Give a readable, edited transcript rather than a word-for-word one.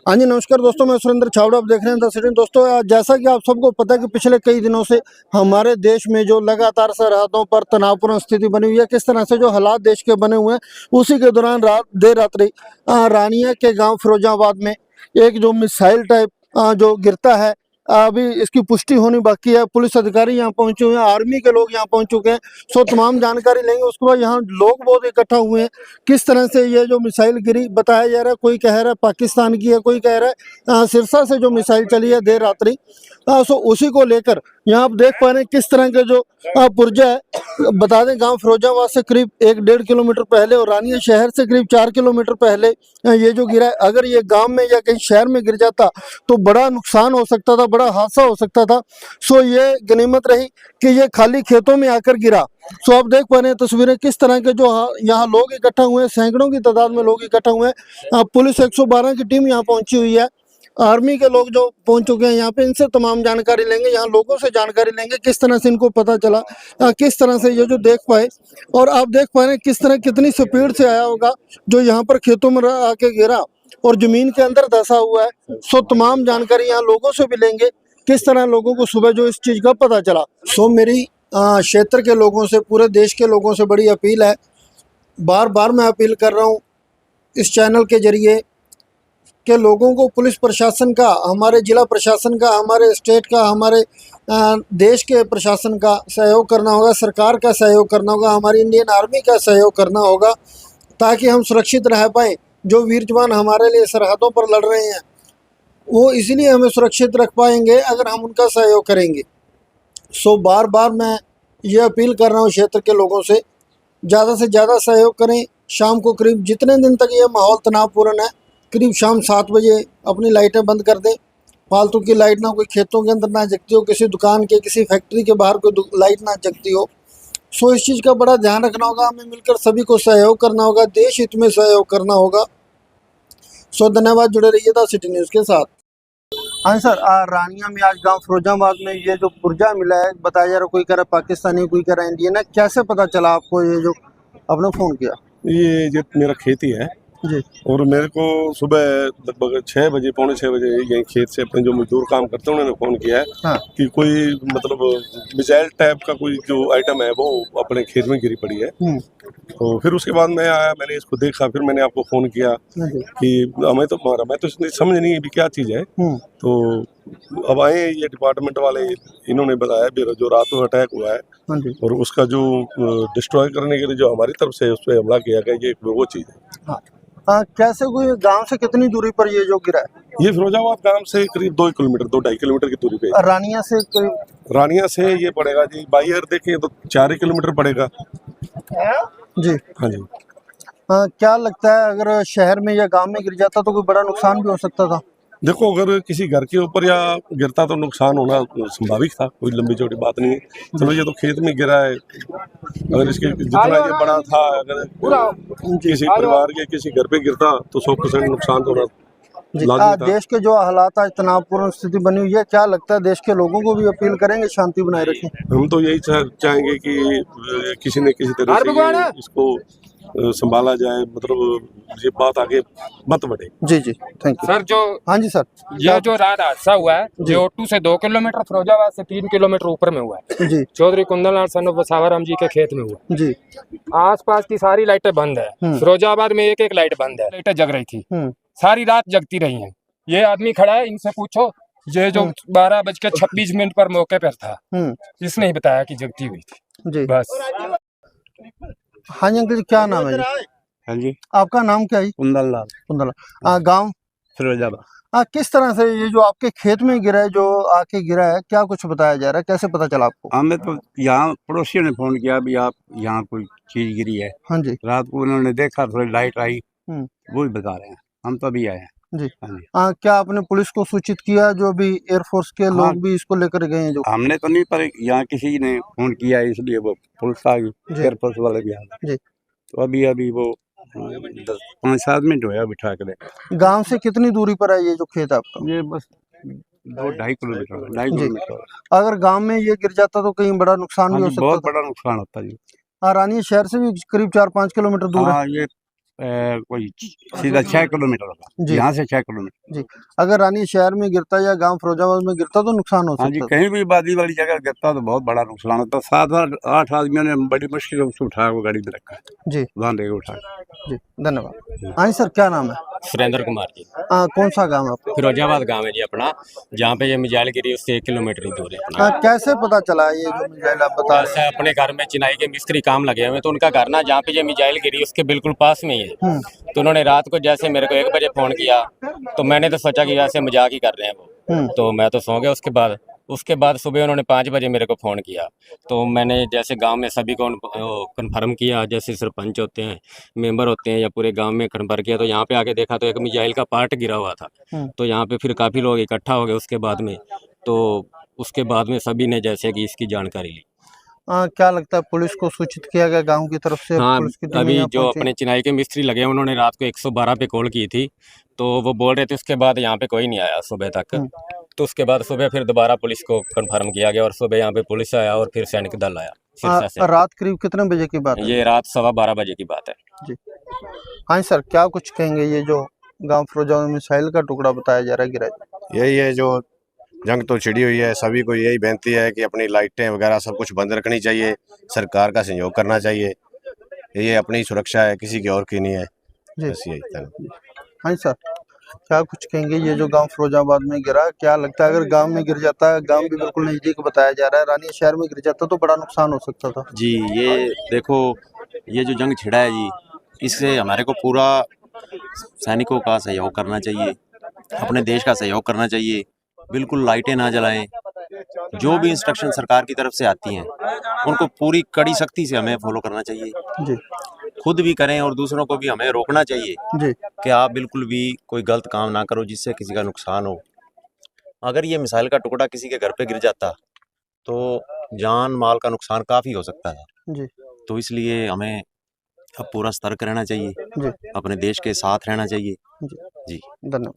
हाँ जी, नमस्कार दोस्तों, मैं सुरेंद्र छाबड़ा। आप देख रहे हैं द सिटी। दोस्तों, जैसा कि आप सबको पता है कि पिछले कई दिनों से हमारे देश में जो लगातार सरहदों पर तनावपूर्ण स्थिति बनी हुई है, किस तरह से जो हालात देश के बने हुए हैं, उसी के दौरान देर रात्रि रानिया के गांव फिरोजाबाद में एक जो मिसाइल टाइप जो गिरता है, अभी इसकी पुष्टि होनी बाकी है। पुलिस अधिकारी यहाँ पहुंचे हुए हैं, आर्मी के लोग यहाँ पहुंच चुके हैं। सो तमाम जानकारी लेंगे। उसके बाद यहाँ लोग बहुत इकट्ठा हुए हैं। किस तरह से ये जो मिसाइल गिरी बताया जा रहा है, कोई कह रहा है पाकिस्तान की है, कोई कह रहा है सिरसा से जो मिसाइल चली है देर रात्रि। सो उसी को लेकर यहाँ आप देख पा रहे हैं किस तरह के जो पुर्जा है। बता दें, गांव फिरोजाबाद से करीब 1-1.5 किलोमीटर पहले और रानिया शहर से करीब 4 किलोमीटर पहले ये जो गिरा है। अगर ये गांव में या कहीं शहर में गिर जाता तो बड़ा नुकसान हो सकता था, बड़ा हादसा हो सकता था। सो ये गनीमत रही कि ये खाली खेतों में आकर गिरा। सो आप देख पा रहे हैं तस्वीरें किस तरह के जो यहाँ लोग इकट्ठा हुए हैं, सैकड़ों की तादाद में लोग इकट्ठा हुए हैं। पुलिस 112 की टीम यहाँ पहुंची हुई है, आर्मी के लोग जो पहुंच चुके हैं यहाँ पे। इनसे तमाम जानकारी लेंगे, यहाँ लोगों से जानकारी लेंगे किस तरह से इनको पता चला, किस तरह से ये जो देख पाए। और आप देख पा रहे हैं किस तरह कितनी स्पीड से आया होगा जो यहाँ पर खेतों में आके गिरा और जमीन के अंदर धंसा हुआ है। सो तमाम जानकारी यहाँ लोगों से भी लेंगे, किस तरह लोगों को सुबह जो इस चीज़ का पता चला। सो मेरी क्षेत्र के लोगों से, पूरे देश के लोगों से बड़ी अपील है, बार बार मैं अपील कर रहा हूँ इस चैनल के जरिए के लोगों को पुलिस प्रशासन का, हमारे जिला प्रशासन का, हमारे स्टेट का, हमारे देश के प्रशासन का सहयोग करना होगा, सरकार का सहयोग करना होगा, हमारी इंडियन आर्मी का सहयोग करना होगा, ताकि हम सुरक्षित रह पाएँ। जो वीर जवान हमारे लिए सरहदों पर लड़ रहे हैं, वो इसीलिए हमें सुरक्षित रख पाएंगे अगर हम उनका सहयोग करेंगे। सो बार बार मैं ये अपील कर रहा हूँ क्षेत्र के लोगों से, ज़्यादा से ज़्यादा सहयोग करें। शाम को करीब जितने दिन तक ये माहौल तनावपूर्ण है, करीब शाम 7 बजे अपनी लाइटें बंद कर दें। फालतू की लाइट ना कोई खेतों के अंदर ना जगती हो, किसी दुकान के, किसी फैक्ट्री के बाहर कोई लाइट ना जगती हो। सो इस चीज़ का बड़ा ध्यान रखना होगा, हमें मिलकर सभी को सहयोग करना होगा, देश हित में सहयोग करना होगा। सो धन्यवाद, जुड़े रहिए द सिटी न्यूज़ के साथ। हाँ सर, रानिया में आज गांव फिरोजाबाद में ये जो पुर्जा मिला है, बताया जा रहा, कोई कह रहा पाकिस्तानी, कोई कह रहा इंडियन है, कैसे पता चला आपको ये जो आपने फ़ोन किया? ये जो मेरा खेती है जी, और मेरे को सुबह लगभग 6 बजे, पौने 6 बजे यहीं खेत से अपने जो मजदूर काम करते हैं उन्होंने फ़ोन किया है। हाँ, कि कोई मतलब मिसाइल टाइप का कोई जो आइटम है वो अपने खेत में गिरी पड़ी है। तो फिर उसके बाद मैं आया, मैंने इसको देखा, फिर मैंने आपको फ़ोन किया कि हमें तो मारा, मैं तो समझ नहीं अभी क्या चीज़ है। तो अब आए ये डिपार्टमेंट वाले, इन्होंने बताया भी जो रात को अटैक हुआ है और उसका जो डिस्ट्रॉय करने के लिए जो हमारी तरफ से उस पर हमला किया गया, ये वो चीज़ है। कैसे कोई गांव से कितनी दूरी पर ये जो गिरा है? ये फिरोजाबाद गांव से करीब 2 किलोमीटर, 2-2.5 किलोमीटर की दूरी पे। रानिया से करीब, रानिया से ये पड़ेगा जी, बाहर देखें तो 4 किलोमीटर पड़ेगा जी। हाँ जी। क्या लगता है अगर शहर में या गांव में गिर जाता तो कोई बड़ा नुकसान भी हो सकता था? देखो, अगर किसी घर के ऊपर या गिरता तो नुकसान होना स्वाभाविक था, कोई लंबी चौड़ी बात नहीं है। चलो, ये तो खेत में गिरा है, अगर इसके जितना ये बड़ा था, अगर किसी परिवार के किसी घर पे गिरता तो 100% नुकसान तो होना लाजमी था। देश के जो हालात आज तनावपूर्ण स्थिति बनी हुई है, क्या लगता है देश के लोगों को भी अपील करेंगे शांति बनाए रखें? हम तो यही चाहेंगे कि किसी न किसी तरह से इसको संभाला जाए, मतलब ये बात आगे मत बढ़े। जी जी, थैंक यू सर। जो हाँ जी सर, ये जो रात हादसा हुआ है, ये ओटू से 2 किलोमीटर, फिरोजाबाद से 3 किलोमीटर ऊपर में हुआ है जी। चौधरी कुंदनलाल सन ऑफ सावराम जी के खेत में हुआ जी। आसपास की सारी लाइटें बंद है, फिरोजाबाद में एक लाइट बंद है, लाइटें जग रही थी, सारी रात जगती रही हैं। ये आदमी खड़ा है, इनसे पूछो, ये जो 12:26 पर मौके पर था, इसने ही बताया कि जगती हुई थी जी। बस। हाँ जी अंकल जी, क्या नाम है जी? हाँ जी, आपका नाम क्या है? कुंदनलाल। कुंदनलाल। गाँव फिरोजाबाद। किस तरह से ये जो आपके खेत में गिरा है, जो आके गिरा है, क्या कुछ बताया जा रहा है, कैसे पता चला आपको? हमें तो यहाँ पड़ोसियों ने फोन किया भी आप यहाँ कोई चीज गिरी है। हाँ जी। रात को उन्होंने देखा, थोड़ी लाइट आई, वो ही बता रहे हैं, हम तो अभी आए हैं जी। हाँ जी। क्या आपने पुलिस को सूचित किया? जो भी एयरफोर्स के लोग भी इसको लेकर गए हैं जो? हमने तो नहीं, पर यहाँ किसी ने फोन किया इसलिए वो पुलिस आ गई, एयरफोर्स वाले भी आ गए। तो अभी वो 5-7 मिनट हुआ बिठा के। गांव से कितनी दूरी पर है ये जो खेत आपका? ये बस 2-2.5 किलोमीटर, 2.5 किलोमीटर। अगर गांव में ये गिर जाता तो कहीं बड़ा नुकसान भी हो सकता था? बहुत बड़ा नुकसान होता जी। रानिया शहर से भी करीब 4-5 किलोमीटर दूर है। ये कोई सीधा 6 किलोमीटर होगा, जी। यहाँ से 6 किलोमीटर। जी, अगर रानी शहर में गिरता या गांव फिरोजाबाद में गिरता तो नुकसान हो हाँ जी, सकता कहीं भी आबादी वाली जगह गिरता तो बहुत बड़ा नुकसान होता। 7-8 आदमियों ने बड़ी मुश्किल से उसको उठा के गाड़ी में रखा, जी बांध के उठा। जी, धन्यवाद। हाँ जी सर, क्या नाम है? सुरेंद्र कुमार जी, कौन सा गांव है आपका? फिरोजाबाद गांव है जी अपना, जहाँ पे ये मिसाइल गिरी उससे 1 किलोमीटर ही दूर है अपना। कैसे पता चला ये जो मिसाइल आप बता रहे ऐसा अपने घर में चिनाई के मिस्त्री काम लगे हुए, तो उनका घर ना जहाँ पे ये मिसाइल गिरी उसके बिल्कुल पास में ही है। तो उन्होंने रात को जैसे मेरे को 1 बजे फोन किया, तो मैंने तो सोचा कि ऐसे मजाक ही कर रहे हैं वो, तो मैं तो सो गया। उसके बाद सुबह उन्होंने 5 बजे मेरे को फ़ोन किया, तो मैंने जैसे गांव में सभी को कन्फर्म किया, जैसे सरपंच होते हैं, मेंबर होते हैं, या पूरे गांव में कन्फर्म किया। तो यहाँ पे आके देखा तो एक मिसाइल का पार्ट गिरा हुआ था। तो यहाँ पे फिर काफ़ी लोग इकट्ठा हो गए उसके बाद में सभी ने जैसे कि इसकी जानकारी ली। क्या लगता है पुलिस को सूचित किया गया गांव की तरफ से? हाँ, पुलिस की टीम अभी यहाँ जो पहुंची? अपने चिनाई के मिस्त्री लगे हैं उन्होंने रात को 112 पे कॉल की थी, तो वो बोल रहे थे उसके बाद यहाँ पे कोई नहीं आया सुबह तक। तो उसके बाद सुबह फिर दोबारा पुलिस को कंफर्म किया गया और सुबह यहाँ पे पुलिस आया और फिर सैनिक दल आया सिरसा से। रात करीब कितने बजे की बात है? ये रात 12:15 बजे की बात है जी। हाँ सर, क्या कुछ कहेंगे? ये जो गांव फिरोजाबाद में मिसाइल का टुकड़ा बताया जा रहा है गिरा, यही है, जो जंग तो छिड़ी हुई है, सभी को यही बेनती है कि अपनी लाइटें वगैरह सब कुछ बंद रखनी चाहिए, सरकार का सहयोग करना चाहिए। ये अपनी सुरक्षा है, किसी की और की नहीं है। जी। बस यही था। हाँ सर, क्या कुछ कहेंगे? ये जो गांव फिरोजाबाद में गिरा, क्या लगता है अगर गांव में गिर जाता है, गांव भी बिल्कुल नजदीक बताया जा रहा है, रानी शहर में गिर जाता तो बड़ा नुकसान हो सकता था। जी, ये देखो, ये जो जंग छिड़ा है जी, इससे हमारे को पूरा सैनिकों का सहयोग करना चाहिए, अपने देश का सहयोग करना चाहिए। बिल्कुल लाइटें ना जलाएं, जो भी इंस्ट्रक्शन सरकार की तरफ से आती हैं उनको पूरी कड़ी सख्ती से हमें फॉलो करना चाहिए। जी खुद भी करें और दूसरों को भी हमें रोकना चाहिए जी कि आप बिल्कुल भी कोई गलत काम ना करो जिससे किसी का नुकसान हो। अगर ये मिसाइल का टुकड़ा किसी के घर पे गिर जाता तो जान माल का नुकसान काफ़ी हो सकता था। जी तो इसलिए हमें अब पूरा सतर्क रहना चाहिए, जी अपने देश के साथ रहना चाहिए। जी, जी, धन्यवाद।